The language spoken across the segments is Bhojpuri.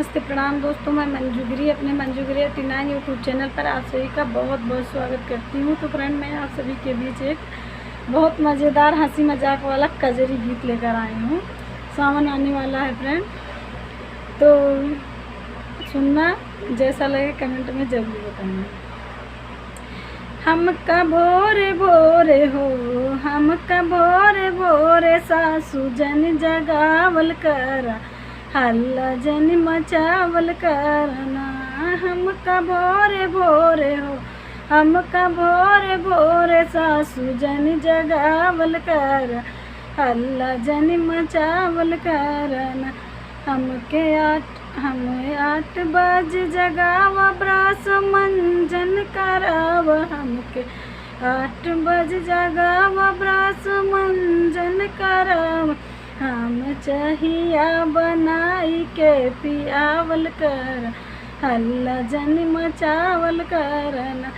नमस्ते प्रणाम दोस्तों, मैं मंजूगिरी अपने मंजूगिरी 89 यूट्यूब चैनल पर आप सभी का बहुत बहुत स्वागत करती हूँ। तो फ्रेंड, मैं आप सभी के बीच एक बहुत मज़ेदार हंसी मजाक वाला कजरी गीत लेकर आई हूँ। सावन आने वाला है फ्रेंड, तो सुनना, जैसा लगे कमेंट में ज़रूर बताना। हमका भोरे भोरे हो, हमका भोरे भोरे सासू जन जगावल करा, हल्ला जन मचावल करना। हमका भोरे भोरे हो, हमका भोरे भोरे सासू जन जगावल करा, हल्ला जन मचावल करना। हमें 8 बजे जगावा, ब्रश मंजन करावा। हमके 8 बजे जगावा, ब्रश मंजन करावा। हम चाहिया बनाई के पियावल कर, हल्ला जन मचावल करना।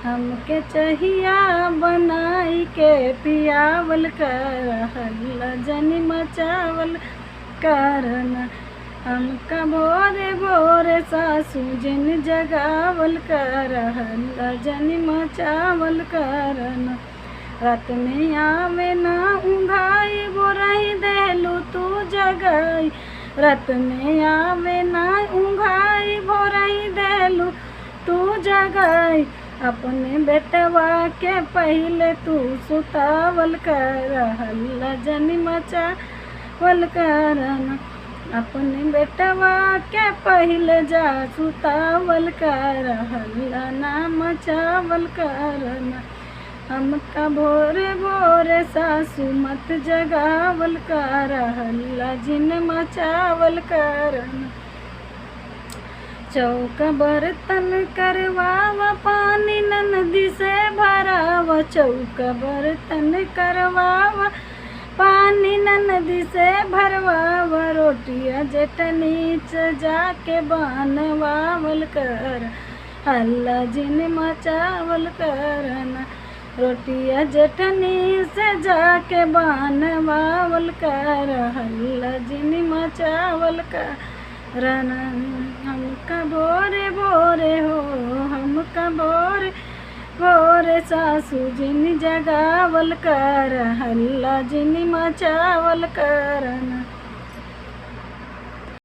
हमके चाहिया बनाई के पियावल कर, हल्ला जन मचावल करना। हमका भोरे भोरे सासू जन जगावल कर, हल्ला जन मचावल करना। रात में आवे ना उंघाई, बोराई देलू तू जगाई। रात में आवे ना उंघाई, बोराई देलू तू जगाई। अपने बेटवा के पहले तू सुतावल कर, हल्ला जन मचावल करना। अपने बेटवा के पहले जा सुतावल कर, हल्ला ना मचावल करना। हमका भोरे भोरे सासू मत जगावल कर, हल्ला जिन मचावल करना। चौका बर्तन करवावा, पानी नदी से भरावा। चौका बर्तन करवावा, पानी नदी से भरवावा। रोटिया जटनी जाके बनवावल कर, हल्ला जिन मचावल करना। रोटिया जटनी से जाके बनवावल कर, हल्ला जिन मचावल करना। हमका भोरे भोरे हो, हमका भोरे भोरे सासू जिन जगावल कर, हल्ला जिन मचावल करना।